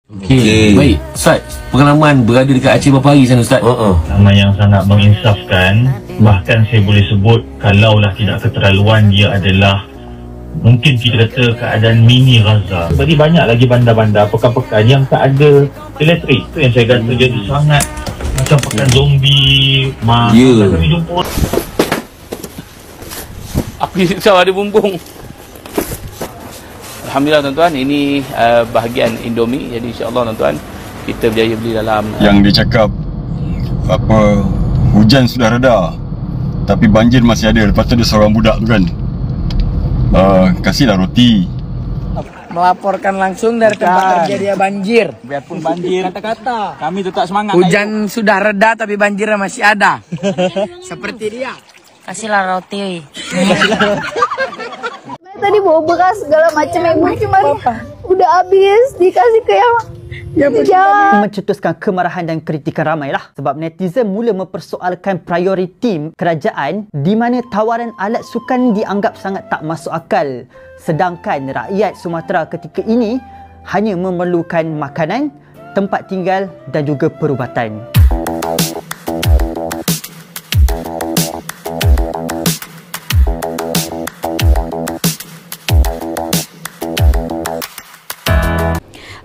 Okey. Baik, Ustaz, pengalaman berada dekat Aceh berapa hari sana, Ustaz? Pengalaman yang sangat menginsafkan. Bahkan saya boleh sebut, kalaulah tidak keterlaluan, dia adalah mungkin kita kata keadaan mini Gaza. Jadi banyak lagi bandar-bandar, pekan-pekan yang tak ada elektrik. Itu yang saya kata jadi sangat macam pekan zombie. Kami jumpa api sama ada bumbung. Alhamdulillah tuan-tuan, ini bahagian Indomie. Jadi insya-Allah tuan-tuan, kita berjaya beli dalam yang dia cakap apa, hujan sudah reda tapi banjir masih ada. Lepas tu ada seorang budak tu kan, kasihlah roti. Melaporkan langsung dari tempat terjadi banjir. biarpun banjir, Kata-kata kami tetap semangat. hujan sudah reda tapi banjirnya masih ada. Seperti dia. Kasihlah roti. Tadi bawa beras segala macam, ibu cuman udah habis dikasih ke yang mencetuskan kemarahan dan kritikan ramai lah, sebab netizen mula mempersoalkan prioriti kerajaan di mana tawaran alat sukan dianggap sangat tak masuk akal, sedangkan rakyat Sumatera ketika ini hanya memerlukan makanan, tempat tinggal dan juga perubatan.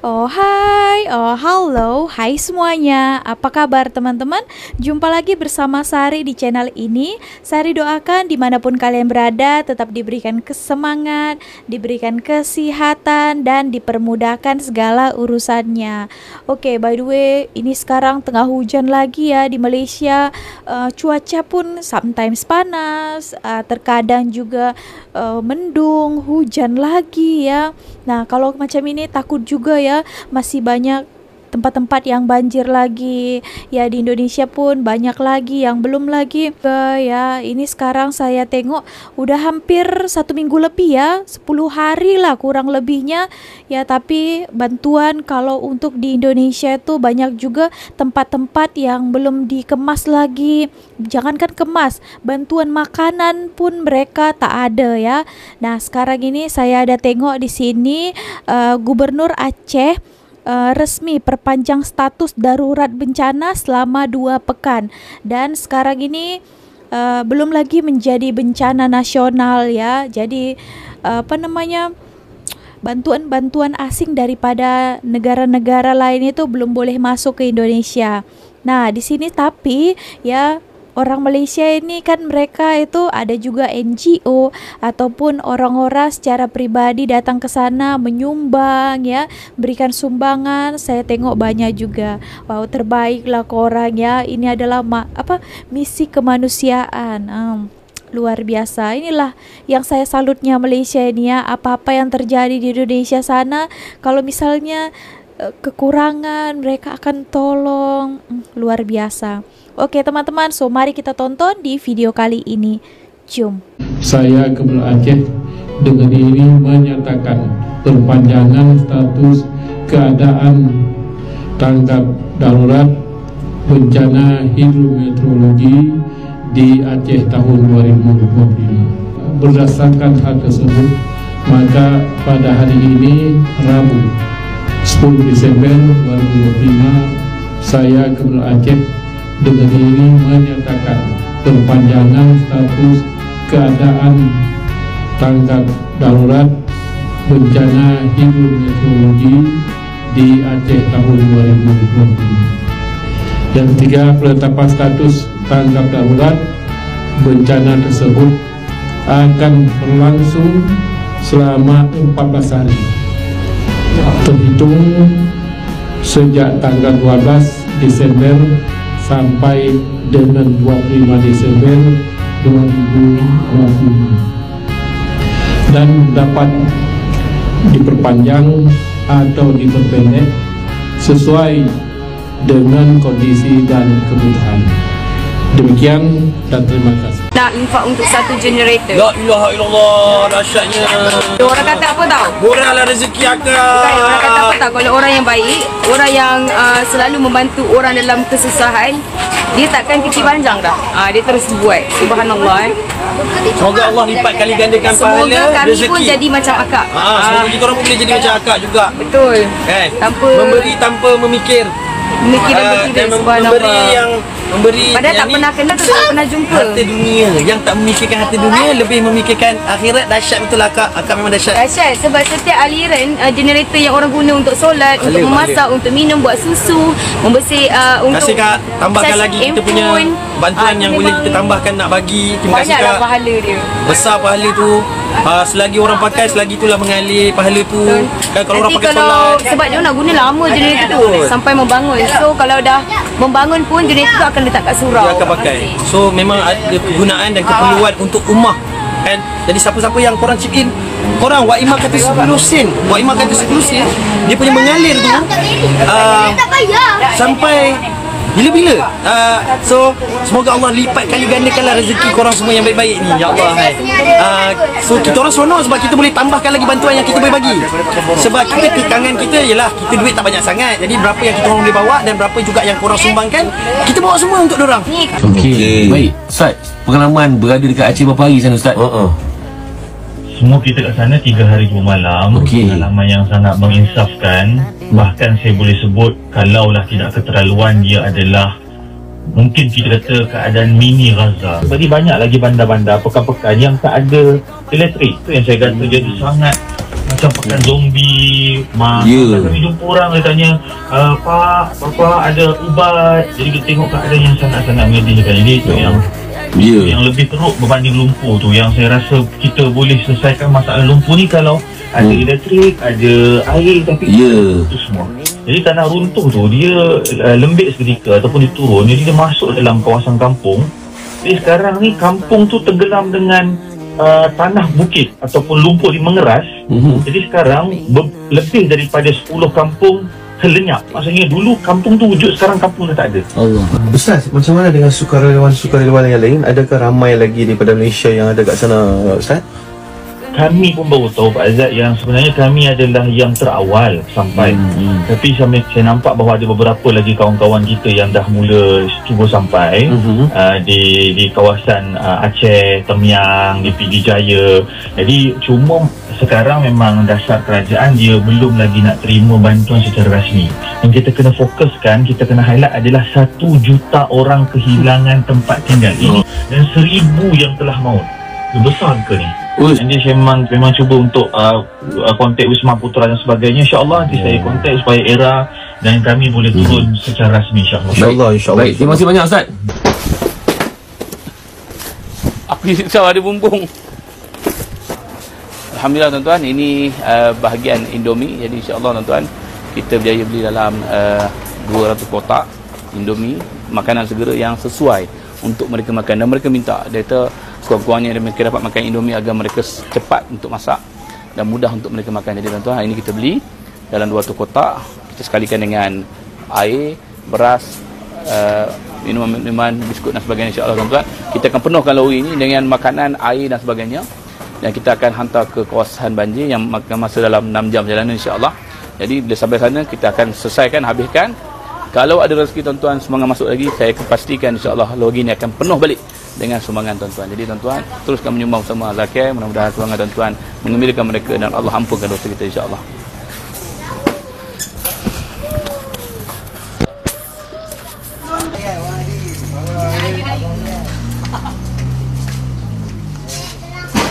Oh hai, oh halo, hai semuanya. Apa kabar teman-teman? Jumpa lagi bersama Sari di channel ini. Sari doakan dimanapun kalian berada tetap diberikan kesemangat, diberikan kesehatan dan dipermudahkan segala urusannya. Oke, by the way, ini sekarang tengah hujan lagi ya di Malaysia. Cuaca pun sometimes panas, terkadang juga mendung, hujan lagi ya. Nah, kalau macam ini takut juga ya, masih banyak tempat-tempat yang banjir lagi ya. Di Indonesia pun banyak lagi yang belum lagi ya. Ini sekarang saya tengok udah hampir 1 minggu lebih ya, 10 hari lah kurang lebihnya ya. Tapi bantuan kalau untuk di Indonesia itu banyak juga tempat-tempat yang belum dikemas lagi. Jangankan kemas, bantuan makanan pun mereka tak ada ya. Nah, sekarang ini saya ada tengok di sini Gubernur Aceh resmi perpanjang status darurat bencana selama 2 pekan, dan sekarang ini belum lagi menjadi bencana nasional ya. Jadi bantuan-bantuan asing daripada negara-negara lain itu belum boleh masuk ke Indonesia. Nah, di sini tapi ya, orang Malaysia ini kan mereka itu ada juga NGO ataupun orang-orang secara pribadi datang ke sana menyumbang ya, berikan sumbangan. Saya tengok banyak juga. Wow, terbaiklah korang ya. Ini adalah misi kemanusiaan. Luar biasa. Inilah yang saya salutnya Malaysia ini ya. Apa-apa yang terjadi di Indonesia sana, kalau misalnya kekurangan mereka akan tolong. Luar biasa. Oke teman-teman, so mari kita tonton di video kali ini. Jom. Saya Gubernur Aceh dengan ini menyatakan perpanjangan status keadaan tanggap darurat bencana hidrometeorologi di Aceh tahun 2025. Berdasarkan hal tersebut, maka pada hari ini Rabu 10 Desember 2025, saya Gubernur Aceh dengan ini menyatakan perpanjangan status keadaan tanggap darurat bencana hidrometeorologi di Aceh tahun 2025. Yang ketiga, penetapan status tanggap darurat bencana tersebut akan berlangsung selama 14 hari terhitung sejak tanggal 12 Desember sampai dengan 25 Desember 2025, dan dapat diperpanjang atau diperpendek sesuai dengan kondisi dan kebutuhan. Demikian dan terima kasih. Nak infak untuk satu generator. La ilaha illallah, dahsyatnya. Orang kata apa tahu? Murahlah rezeki akak. Bukan, orang kata apa tahu? Kalau orang yang baik, orang yang selalu membantu orang dalam kesusahan, dia takkan kecil panjang dah. Dia terus buat. Subhanallah. Semoga Allah lipat kali gandakan pahala rezeki. Semoga kami pun jadi macam akak. Semoga kita orang pun boleh jadi macam akak juga. Betul. Kan? Tanpa memberi tanpa memikir. Memikir dan berkira. Subhanallah. Memberi padahal tak pernah kenal, tak pernah jumpa. Harta dunia. Yang tak memikirkan harta dunia, lebih memikirkan akhirat. Dahsyat betul akak. Akak memang dahsyat. Dahsyat sebab setiap aliran generator yang orang guna untuk solat, untuk memasak, untuk minum, buat susu, membersih, untuk kasih kak, tambahkan lagi kita punya bantuan yang boleh kita tambahkan nak bagi. Terima kasih kak. Banyaklah pahala dia. Besar pahala tu. Selagi orang pakai, selagi itulah mengalir pahala tu. Kan kalau orang pakai solat. Sebab dia nak guna lama generator tu sampai membangun. So kalau dah membangun pun generator tu akan letak kat surau. Dia akan pakai. So memang ada kegunaan dan keperluan untuk ummah. Kan? Jadi siapa-siapa yang korang chip in, korang Wak Imam kata 10 sen. Wak Imam kata 10 sen. Dia punya mengalir tu sampai bila-bila. So semoga Allah lipat kali gandakanlah rezeki korang semua yang baik-baik ni, ya Allah. So kita orang seronok sebab kita boleh tambahkan lagi bantuan yang kita boleh bagi. Sebab kita kekangan kita ialah kita duit tak banyak sangat. Jadi berapa yang kita orang boleh bawa dan berapa juga yang korang sumbangkan, kita bawa semua untuk dorang. Okey. Baik, Ustaz, pengalaman berada dekat Aceh berapa hari sana, Ustaz? Semua kita kat sana 3 hari 2 malam. Pengalaman yang sangat menginsafkan. Bahkan saya boleh sebut, kalaulah tidak keterlaluan, dia adalah mungkin kita kata keadaan mini Gaza. Jadi banyak lagi bandar-bandar, pekan-pekan yang tak ada elektrik. Itu yang saya kata jadi sangat macam pekan zombie. Kami jumpa orang, dia tanya, Pak, ada ubat. Jadi kita tengok keadaan yang sangat-sangat menyedihkan. Jadi itu yang lebih teruk berbanding lumpur tu. Yang saya rasa kita boleh selesaikan masalah lumpur ni kalau ada elektrik, ada air, tapi itu semua. Jadi tanah runtuh tu dia lembik seketika ataupun dia turun, jadi dia masuk dalam kawasan kampung. Jadi sekarang ni kampung tu tenggelam dengan tanah bukit ataupun lumpur di mengeras. Jadi sekarang lebih daripada 10 kampung terlenyap. Maksudnya dulu kampung tu wujud, sekarang kampung dah tak ada. Allah. Ustaz, macam mana dengan sukarelawan-sukarelawan yang lain? Adakah ramai lagi daripada Malaysia yang ada kat sana, Ustaz? Kami pun baru tahu Pak Azad yang sebenarnya kami adalah yang terawal sampai. Tapi saya nampak bahawa ada beberapa lagi kawan-kawan kita yang dah mula cuba sampai di kawasan Aceh, Temiang, di PD Jaya. Jadi cuma sekarang memang dasar kerajaan dia belum lagi nak terima bantuan secara rasmi. Yang kita kena fokuskan, kita kena highlight adalah 1 juta orang kehilangan tempat tinggal ini dan 1000 yang telah maut. Besar ke ni? Jadi saya memang cuba untuk kontak Wisma Putra dan sebagainya. InsyaAllah nanti saya kontak supaya era dan kami boleh turun secara rasmi, insyaAllah. InsyaAllah. Baik, terima kasih banyak, Ustaz. Api risau ada bumbung. Alhamdulillah tuan-tuan, ini bahagian Indomie. Jadi insyaAllah tuan-tuan, kita berjaya beli dalam 200 kotak Indomie, makanan segera yang sesuai untuk mereka makan. Dan mereka minta data sekurang-kurangnya mereka dapat makan Indomie agar mereka cepat untuk masak dan mudah untuk mereka makan. Jadi tuan-tuan, hari ini kita beli dalam 200 kotak. Kita sekalikan dengan air, beras, minuman, biskut dan sebagainya, insyaAllah tuan-tuan. Kita akan penuhkan lori ini dengan makanan, air dan sebagainya, dan kita akan hantar ke kawasan banjir yang makan masa dalam 6 jam perjalanan, insyaAllah. Jadi bila sampai sana kita akan selesaikan, habiskan. Kalau ada rezeki tuan-tuan sumbangan masuk lagi, saya akan pastikan insyaAllah lori ini akan penuh balik dengan sumbangan tuan-tuan. Jadi tuan-tuan, teruskan menyumbang sama zakat. Mudah-mudahan sumbangan tuan-tuan mengembirakan mereka dan Allah ampunkan dosa kita, insyaAllah.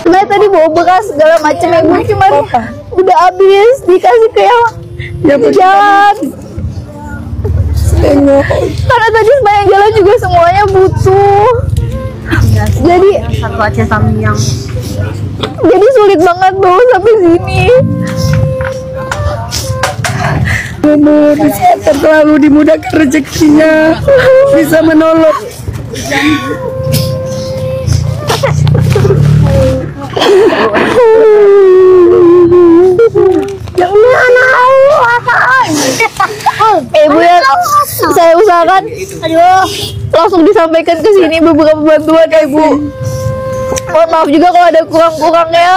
Saya tadi bawa beras segala macam ibu cuma udah habis dikasih ke yang jalan. Karena tadi sepanjang jalan juga semuanya butuh. Jadi satu Aceh Tamiang. Jadi sulit banget bawa sampai sini. Saya terlalu dimudahkan rezekinya, bisa menolong. Ya Allah, anak Allah. Ibu ya, saya usahakan langsung disampaikan ke sini beberapa bantuan ya Ibu. Mohon maaf juga kalau ada kurang-kurangnya.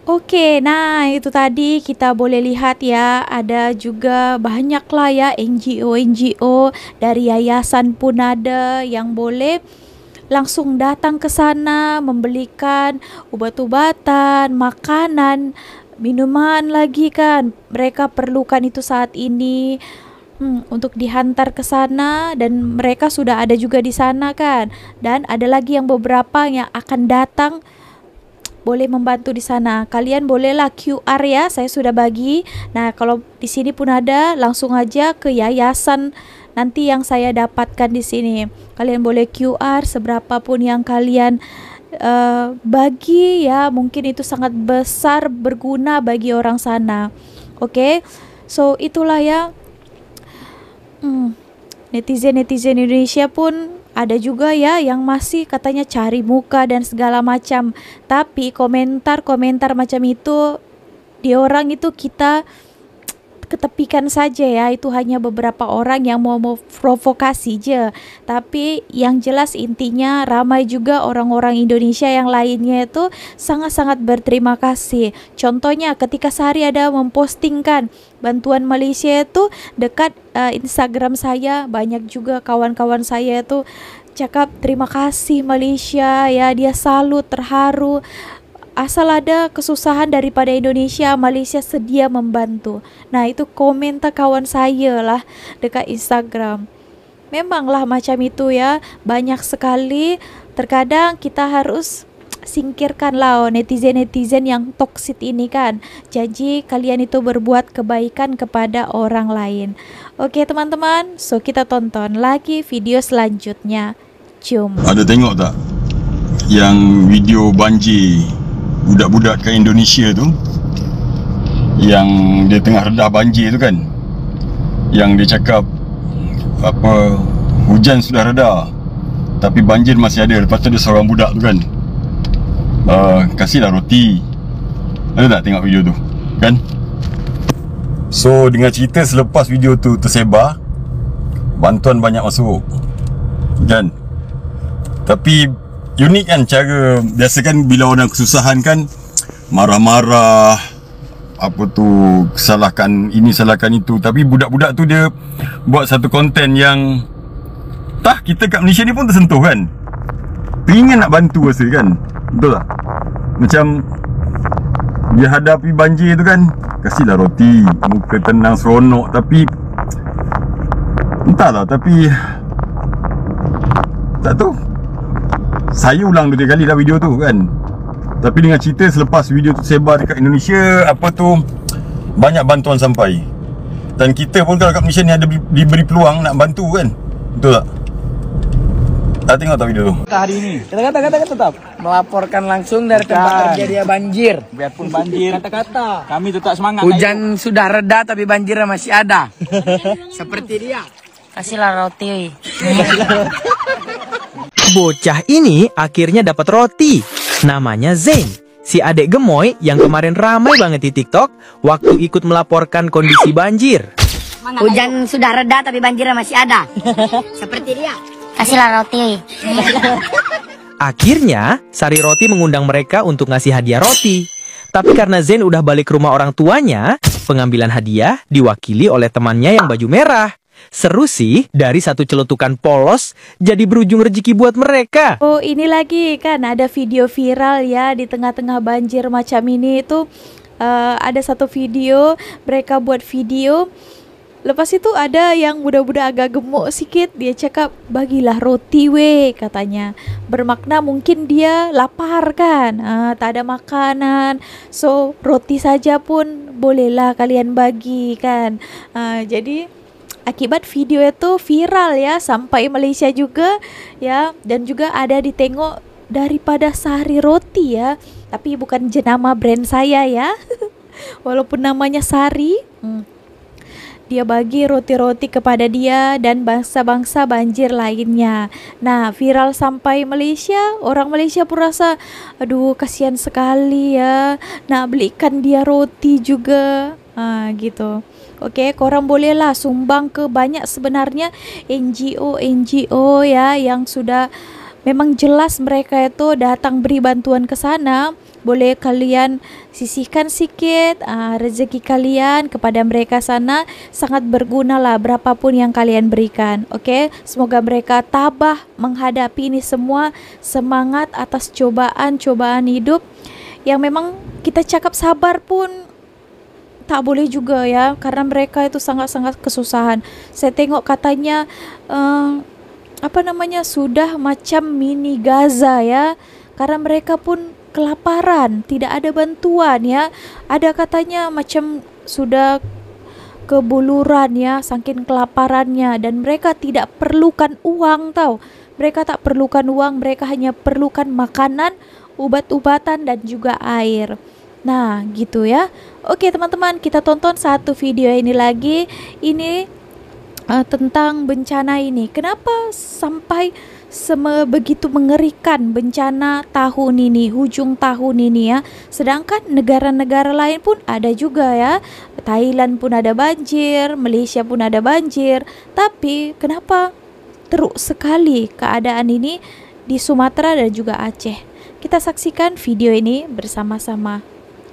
Oke, nah itu tadi kita boleh lihat ya, ada juga banyak lah ya NGO dari yayasan pun ada yang boleh langsung datang ke sana membelikan obat-obatan, makanan, minuman lagi kan. Mereka perlukan itu saat ini untuk dihantar ke sana, dan mereka sudah ada juga di sana kan. Dan ada lagi yang beberapa yang akan datang boleh membantu di sana. Kalian bolehlah QR ya, saya sudah bagi. Nah, kalau di sini pun ada, langsung aja ke yayasan nanti yang saya dapatkan di sini. Kalian boleh QR seberapa pun yang kalian bagi ya, mungkin itu sangat besar berguna bagi orang sana. Oke. So itulah ya. Netizen Indonesia pun ada juga ya yang masih katanya cari muka dan segala macam. Tapi komentar-komentar macam itu di orang itu kita ketepikan saja ya. Itu hanya beberapa orang yang mau provokasi aja. Tapi yang jelas intinya ramai juga orang-orang Indonesia yang lainnya itu sangat-sangat berterima kasih. Contohnya ketika Sari ada mempostingkan bantuan Malaysia itu dekat Instagram saya, banyak juga kawan-kawan saya itu cakap terima kasih Malaysia ya, dia salut, terharu. Asal ada kesusahan daripada Indonesia, Malaysia sedia membantu. Nah, itu komentar kawan saya lah dekat Instagram. Memanglah macam itu ya, banyak sekali. Terkadang kita harus singkirkan lah netizen-netizen yang toksit ini kan. Jadi kalian itu berbuat kebaikan kepada orang lain. Oke teman-teman, so kita tonton lagi video selanjutnya. Jom. Ada tengok tak yang video banjir budak-budak kat Indonesia tu, yang dia tengah redah banjir tu kan, yang dia cakap apa, hujan sudah reda tapi banjir masih ada. Lepas tu ada seorang budak tu kan, kasihlah roti. Ada tak tengok video tu kan? So dengan cerita selepas video tu tersebar, bantuan banyak masuk kan. Tapi unik kan cara, biasa kan bila orang kesusahan kan marah-marah, apa tu, salahkan ini salahkan itu. Tapi budak-budak tu dia buat satu konten yang kita kat Malaysia ni pun tersentuh kan, pengen nak bantu rasa kan. Betul tak? Macam dia hadapi banjir tu kan, kasihlah roti, muka tenang seronok. Tapi entahlah, tapi tak tahu, saya ulang 2-3 kali dah video tu kan. Tapi dengan cerita selepas video tu sebar dekat Indonesia, apa tu, banyak bantuan sampai. Dan kita pun kalau kat Malaysia ni ada diberi peluang nak bantu kan. Betul tak? Tak tengok tak video tu? Hari ini kata-kata tetap melaporkan langsung dari tempat terjadi banjir. Biarpun banjir, Kata-kata kami tetap semangat. hujan sudah reda tapi banjirnya masih ada. Seperti dia. Kasihlah roti. Bocah ini akhirnya dapat roti. Namanya Zain, si adik gemoy yang kemarin ramai banget di TikTok waktu ikut melaporkan kondisi banjir. Hujan sudah reda tapi banjirnya masih ada. Seperti dia. Kasihlah roti. Akhirnya, Sari Roti mengundang mereka untuk ngasih hadiah roti. Tapi karena Zain udah balik ke rumah orang tuanya, pengambilan hadiah diwakili oleh temannya yang baju merah. Seru sih, dari satu celutukan polos jadi berujung rezeki buat mereka. Oh, ini lagi kan ada video viral ya di tengah-tengah banjir macam ini itu. Ada satu video, mereka buat video. Lepas itu ada yang budak-budak agak gemuk sikit, dia cakap bagilah roti weh katanya. Bermakna mungkin dia lapar kan, tak ada makanan. So roti saja pun bolehlah kalian bagi kan. Jadi akibat video itu viral ya, sampai Malaysia juga ya, dan juga ada ditengok daripada Sari Roti ya. Tapi bukan jenama brand saya ya. Walaupun namanya Sari, dia bagi roti-roti kepada dia dan bangsa-bangsa banjir lainnya. Nah, viral sampai Malaysia. Orang Malaysia pun rasa, aduh kasihan sekali ya, nak belikan dia roti juga. Gitu. Okey, korang bolehlah sumbang ke banyak sebenarnya NGO ya yang sudah memang jelas mereka itu datang beri bantuan ke sana. Boleh kalian sisihkan sikit rezeki kalian kepada mereka sana, sangat berguna lah berapapun yang kalian berikan. Okey, semoga mereka tabah menghadapi ini semua, semangat atas cobaan-cobaan hidup yang memang kita cakap sabar pun tak boleh juga ya, karena mereka itu sangat-sangat kesusahan. Saya tengok katanya sudah macam mini Gaza ya, karena mereka pun kelaparan, tidak ada bantuan ya. Ada katanya macam sudah kebuluran ya, saking kelaparannya, dan mereka tidak perlukan uang tau. Mereka tak perlukan uang, mereka hanya perlukan makanan, ubat-ubatan dan juga air. Nah, gitu ya. Oke teman-teman, kita tonton satu video ini lagi. Ini tentang bencana ini. Kenapa sampai begitu mengerikan bencana tahun ini, hujung tahun ini ya. Sedangkan negara-negara lain pun ada juga ya. Thailand pun ada banjir, Malaysia pun ada banjir. Tapi kenapa teruk sekali keadaan ini di Sumatera dan juga Aceh? Kita saksikan video ini bersama-sama.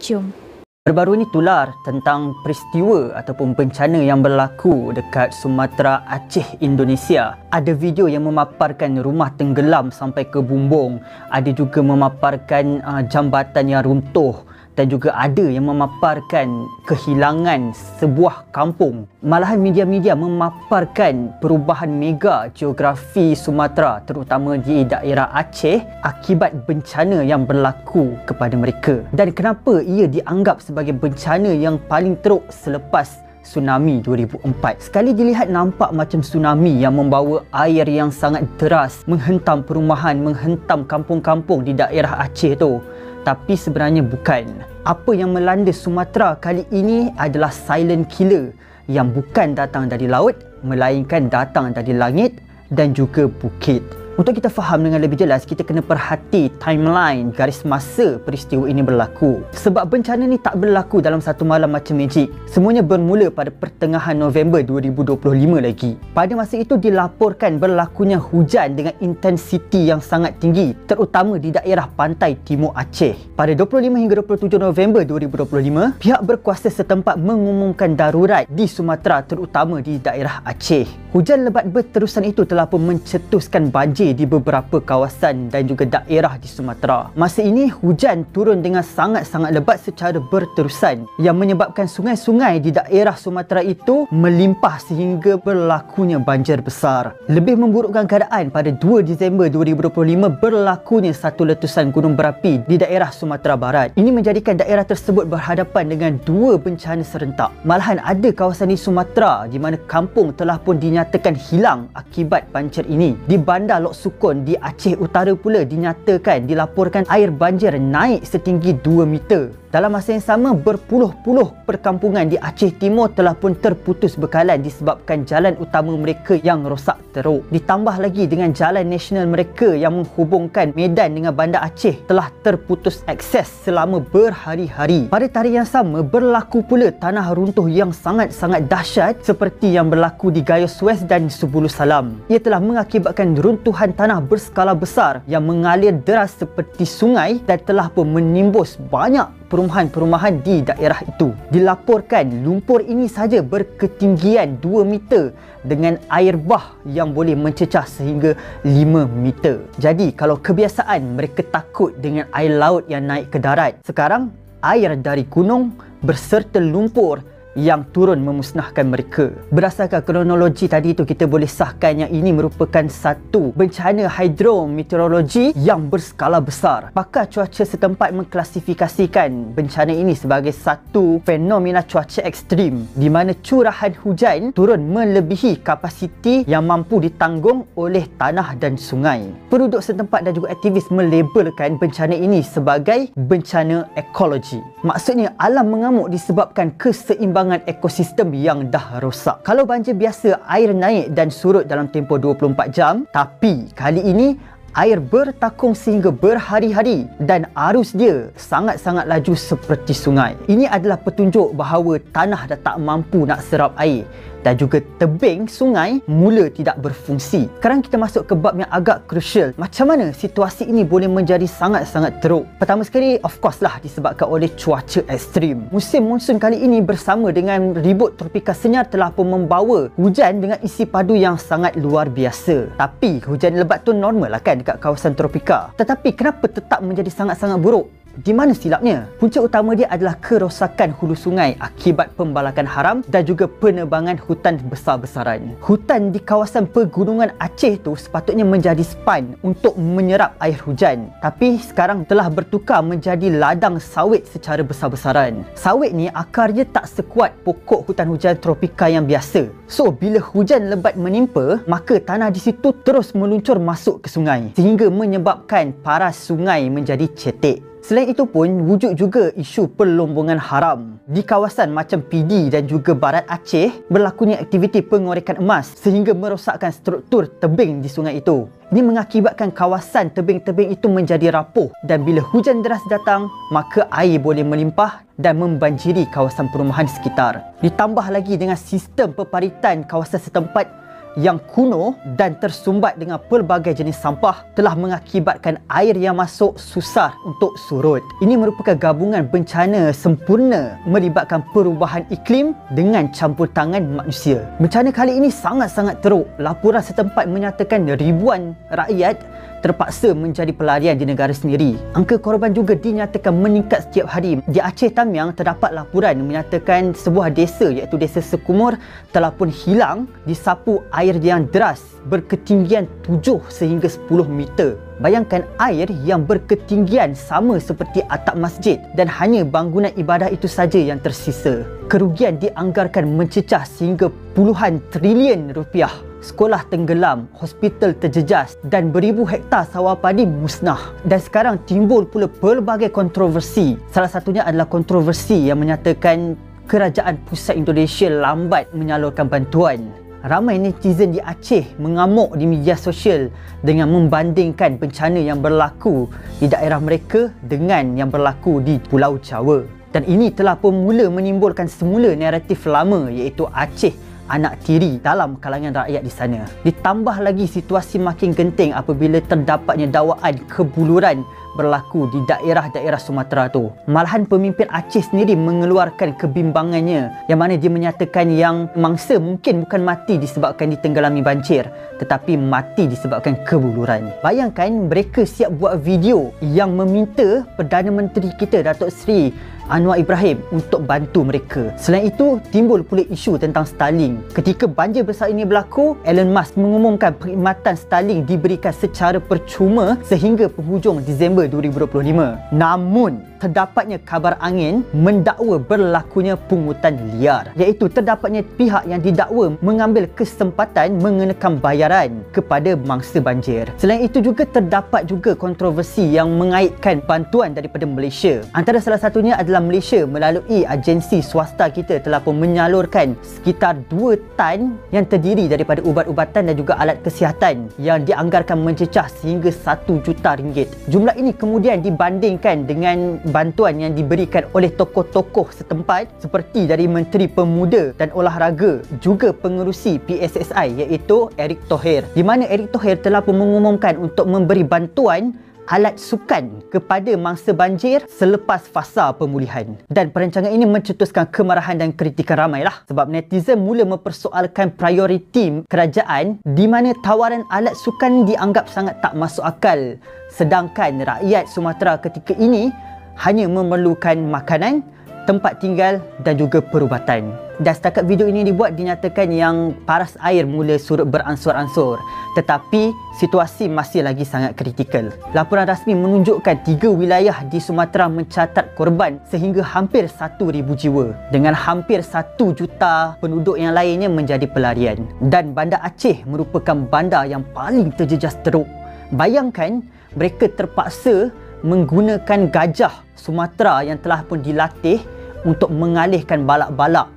Jom. Baru-baru ini tular tentang peristiwa ataupun bencana yang berlaku dekat Sumatera, Aceh, Indonesia. Ada video yang memaparkan rumah tenggelam sampai ke bumbung. Ada juga memaparkan jambatan yang runtuh. Dan juga ada yang memaparkan kehilangan sebuah kampung. Malahan media-media memaparkan perubahan mega geografi Sumatera, terutama di daerah Aceh, akibat bencana yang berlaku kepada mereka. Dan kenapa ia dianggap sebagai bencana yang paling teruk selepas tsunami 2004. Sekali dilihat nampak macam tsunami yang membawa air yang sangat deras, menghentam perumahan, menghentam kampung-kampung di daerah Aceh tu. Tapi sebenarnya bukan. Apa yang melanda Sumatera kali ini adalah silent killer yang bukan datang dari laut, melainkan datang dari langit dan juga bukit. Untuk kita faham dengan lebih jelas, kita kena perhati timeline, garis masa peristiwa ini berlaku. Sebab bencana ni tak berlaku dalam satu malam macam magic. Semuanya bermula pada pertengahan November 2025 lagi. Pada masa itu dilaporkan berlakunya hujan dengan intensiti yang sangat tinggi, terutama di daerah pantai timur Aceh. Pada 25 hingga 27 November 2025, pihak berkuasa setempat mengumumkan darurat di Sumatera, terutama di daerah Aceh. Hujan lebat berterusan itu telah pun mencetuskan banjir di beberapa kawasan dan juga daerah di Sumatera. Masa ini hujan turun dengan sangat-sangat lebat secara berterusan yang menyebabkan sungai-sungai di daerah Sumatera itu melimpah sehingga berlakunya banjir besar. Lebih memburukkan keadaan, pada 2 Disember 2025 berlakunya satu letusan gunung berapi di daerah Sumatera Barat. Ini menjadikan daerah tersebut berhadapan dengan dua bencana serentak. Malahan ada kawasan di Sumatera di mana kampung telah pun dinyatakan hilang akibat banjir ini. Di Bandar Lok Sukon di Aceh Utara pula dilaporkan air banjir naik setinggi 2 meter. Dalam masa yang sama, berpuluh-puluh perkampungan di Aceh Timur telah pun terputus bekalan disebabkan jalan utama mereka yang rosak teruk. Ditambah lagi dengan jalan nasional mereka yang menghubungkan Medan dengan Bandar Aceh telah terputus akses selama berhari-hari. Pada tarikh yang sama, berlaku pula tanah runtuh yang sangat-sangat dahsyat seperti yang berlaku di Gayos West dan Subulu Salam. Ia telah mengakibatkan runtuhan tanah berskala besar yang mengalir deras seperti sungai dan telah pun menimbus banyak perumahan-perumahan di daerah itu. Dilaporkan lumpur ini saja berketinggian 2 meter dengan air bah yang boleh mencecah sehingga 5 meter. Jadi kalau kebiasaan mereka takut dengan air laut yang naik ke darat, sekarang air dari gunung berserta lumpur yang turun memusnahkan mereka. Berdasarkan kronologi tadi itu, kita boleh sahkan yang ini merupakan satu bencana hidrometeorologi yang berskala besar. Pakar cuaca setempat mengklasifikasikan bencana ini sebagai satu fenomena cuaca ekstrim di mana curahan hujan turun melebihi kapasiti yang mampu ditanggung oleh tanah dan sungai. Penduduk setempat dan juga aktivis melabelkan bencana ini sebagai bencana ekologi. Maksudnya alam mengamuk disebabkan keseimbangan ekosistem yang dah rosak. Kalau banjir biasa air naik dan surut dalam tempoh 24 jam, tapi kali ini Air bertakung sehingga berhari-hari dan arus dia sangat-sangat laju seperti sungai. Ini adalah petunjuk bahawa tanah dah tak mampu nak serap air dan juga tebing sungai mula tidak berfungsi. Sekarang kita masuk ke bab yang agak crucial. Macam mana situasi ini boleh menjadi sangat-sangat teruk? Pertama sekali, of course lah, disebabkan oleh cuaca ekstrim. Musim monsun kali ini bersama dengan ribut tropika senyar telah pun membawa hujan dengan isi padu yang sangat luar biasa. Tapi hujan lebat tu normal lah kan dekat kawasan tropika. Tetapi kenapa tetap menjadi sangat-sangat buruk? Di mana silapnya? Punca utama dia adalah kerosakan hulu sungai akibat pembalakan haram dan juga penebangan hutan besar-besaran. Hutan di kawasan pegunungan Aceh tu sepatutnya menjadi span untuk menyerap air hujan. Tapi sekarang telah bertukar menjadi ladang sawit secara besar-besaran. Sawit ni akarnya tak sekuat pokok hutan hujan tropika yang biasa. So, bila hujan lebat menimpa, maka tanah di situ terus meluncur masuk ke sungai sehingga menyebabkan paras sungai menjadi cetek. Selain itu pun, wujud juga isu perlombongan haram. Di kawasan macam PD dan juga Barat Aceh, berlakunya aktiviti pengorekan emas sehingga merosakkan struktur tebing di sungai itu. Ini mengakibatkan kawasan tebing-tebing itu menjadi rapuh dan bila hujan deras datang, maka air boleh melimpah dan membanjiri kawasan perumahan sekitar. Ditambah lagi dengan sistem peparitan kawasan setempat yang kuno dan tersumbat dengan pelbagai jenis sampah telah mengakibatkan air yang masuk susah untuk surut. Ini merupakan gabungan bencana sempurna melibatkan perubahan iklim dengan campur tangan manusia. Bencana kali ini sangat-sangat teruk. Laporan setempat menyatakan ribuan rakyat terpaksa menjadi pelarian di negara sendiri. Angka korban juga dinyatakan meningkat setiap hari. Di Aceh Tamiang terdapat laporan menyatakan sebuah desa iaitu Desa Sekumur telah pun hilang disapu air yang deras berketinggian 7 sehingga 10 meter. Bayangkan air yang berketinggian sama seperti atap masjid dan hanya bangunan ibadah itu saja yang tersisa. Kerugian dianggarkan mencecah sehingga puluhan trilion rupiah. Sekolah tenggelam, hospital terjejas dan beribu hektar sawah padi musnah. Dan sekarang timbul pula pelbagai kontroversi. Salah satunya adalah kontroversi yang menyatakan kerajaan pusat Indonesia lambat menyalurkan bantuan. Ramai netizen di Aceh mengamuk di media sosial dengan membandingkan bencana yang berlaku di daerah mereka dengan yang berlaku di Pulau Jawa. Dan ini telah pun mula menimbulkan semula naratif lama iaitu Aceh anak tiri dalam kalangan rakyat di sana. Ditambah lagi situasi makin genting apabila terdapatnya dakwaan kebuluran berlaku di daerah-daerah Sumatera tu. Malahan pemimpin Aceh sendiri mengeluarkan kebimbangannya yang mana dia menyatakan yang mangsa mungkin bukan mati disebabkan ditenggelami banjir tetapi mati disebabkan kebuluran. Bayangkan mereka siap buat video yang meminta Perdana Menteri kita Datuk Seri Anwar Ibrahim untuk bantu mereka. Selain itu, timbul pula isu tentang Starlink. Ketika banjir besar ini berlaku, Elon Musk mengumumkan perkhidmatan Starlink diberikan secara percuma sehingga penghujung Disember 2025. Namun, terdapatnya kabar angin mendakwa berlakunya pungutan liar, iaitu terdapatnya pihak yang didakwa mengambil kesempatan mengenakan bayaran kepada mangsa banjir. Selain itu juga terdapat juga kontroversi yang mengaitkan bantuan daripada Malaysia. Antara salah satunya adalah Malaysia melalui agensi swasta kita telah pun menyalurkan sekitar 2 tan yang terdiri daripada ubat-ubatan dan juga alat kesihatan yang dianggarkan mencecah sehingga 1 juta ringgit. Jumlah ini kemudian dibandingkan dengan bantuan yang diberikan oleh tokoh-tokoh setempat seperti dari Menteri Pemuda dan Olahraga juga pengerusi PSSI iaitu Erick Thohir, di mana Erick Thohir telah pun mengumumkan untuk memberi bantuan alat sukan kepada mangsa banjir selepas fasa pemulihan. Dan perancangan ini mencetuskan kemarahan dan kritikan ramailah sebab netizen mula mempersoalkan prioriti kerajaan di mana tawaran alat sukan dianggap sangat tak masuk akal sedangkan rakyat Sumatera ketika ini hanya memerlukan makanan, tempat tinggal dan juga perubatan. Dan setakat video ini dibuat dinyatakan yang paras air mula surut beransur-ansur tetapi situasi masih lagi sangat kritikal. Laporan rasmi menunjukkan 3 wilayah di Sumatera mencatat korban sehingga hampir 1,000 jiwa dengan hampir 1 juta penduduk yang lainnya menjadi pelarian. Dan Bandar Aceh merupakan bandar yang paling terjejas teruk. Bayangkan mereka terpaksa menggunakan gajah Sumatera yang telah pun dilatih untuk mengalihkan balak-balak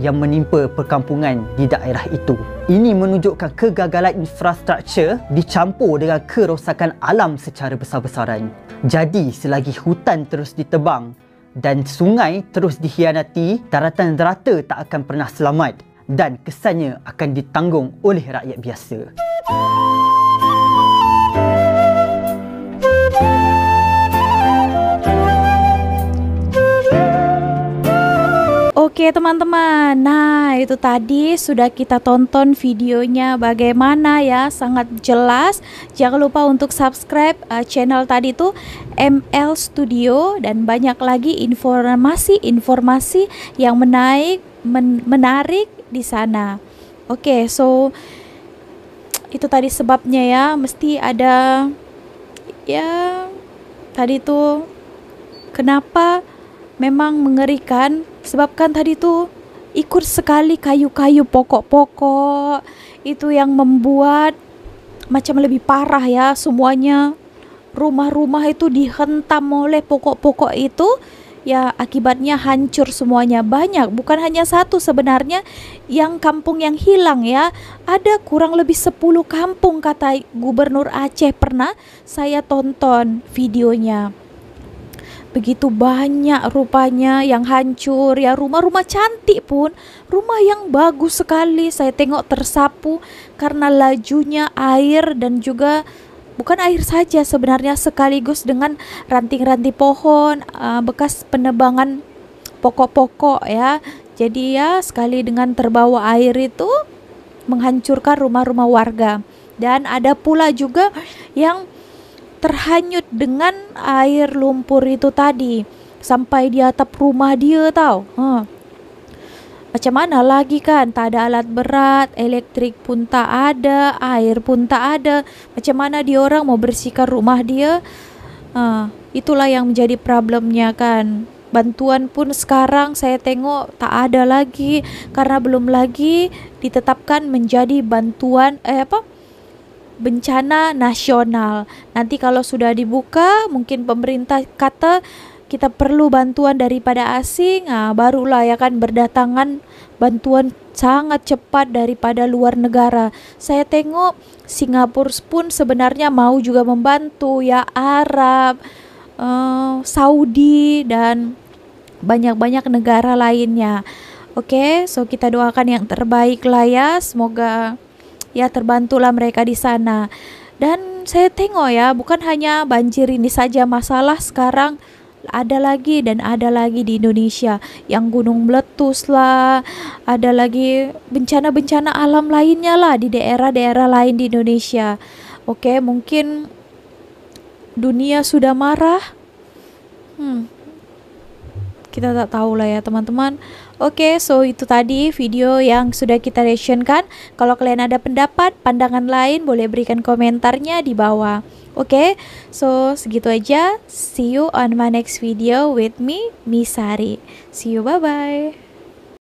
yang menimpa perkampungan di daerah itu. Ini menunjukkan kegagalan infrastruktur dicampur dengan kerosakan alam secara besar-besaran. Jadi, selagi hutan terus ditebang dan sungai terus dikhianati, daratan rata tak akan pernah selamat dan kesannya akan ditanggung oleh rakyat biasa. Oke teman-teman, nah itu tadi sudah kita tonton videonya bagaimana ya, sangat jelas. Jangan lupa untuk subscribe channel tadi tuh ML Studio, dan banyak lagi informasi yang menarik di sana. Oke, so itu tadi sebabnya ya, mesti ada ya tadi tuh kenapa memang mengerikan. Sebabkan tadi tuh ikut sekali kayu-kayu pokok-pokok itu yang membuat macam lebih parah ya semuanya. Rumah-rumah itu dihentam oleh pokok-pokok itu ya, akibatnya hancur semuanya. Banyak, bukan hanya satu sebenarnya yang kampung yang hilang ya. Ada kurang lebih 10 kampung kata Gubernur Aceh, pernah saya tonton videonya. Begitu banyak rupanya yang hancur ya, rumah-rumah cantik pun, rumah yang bagus sekali saya tengok tersapu karena lajunya air, dan juga bukan air saja sebenarnya, sekaligus dengan ranting-ranting pohon, bekas penebangan pokok-pokok ya. Jadi ya sekali dengan terbawa air itu menghancurkan rumah-rumah warga. Dan ada pula juga yang terhanyut dengan air lumpur itu tadi sampai di atap rumah dia tahu. Macam mana lagi kan, tak ada alat berat, elektrik pun tak ada, air pun tak ada. Macam mana dia orang mau bersihkan rumah dia? Itulah yang menjadi problemnya kan. Bantuan pun sekarang saya tengok tak ada lagi karena belum lagi ditetapkan menjadi bantuan bencana nasional. Nanti kalau sudah dibuka, mungkin pemerintah kata kita perlu bantuan daripada asing, barulah ya kan berdatangan bantuan sangat cepat daripada luar negara. Saya tengok Singapura pun sebenarnya mau juga membantu ya, Arab, Saudi dan banyak-banyak negara lainnya. Oke, so kita doakan yang terbaik lah ya, semoga ya terbantulah mereka di sana. Dan saya tengok ya, bukan hanya banjir ini saja masalah sekarang, ada lagi dan ada lagi di Indonesia, yang gunung meletus lah, ada lagi bencana-bencana alam lainnya lah di daerah-daerah lain di Indonesia. Oke, mungkin dunia sudah marah. Kita tak tahu lah ya teman-teman. Oke, so itu tadi video yang sudah kita reactionkan. Kalau kalian ada pendapat, pandangan lain, boleh berikan komentarnya di bawah. Oke, so segitu aja. See you on my next video with me, Misari. See you, bye-bye.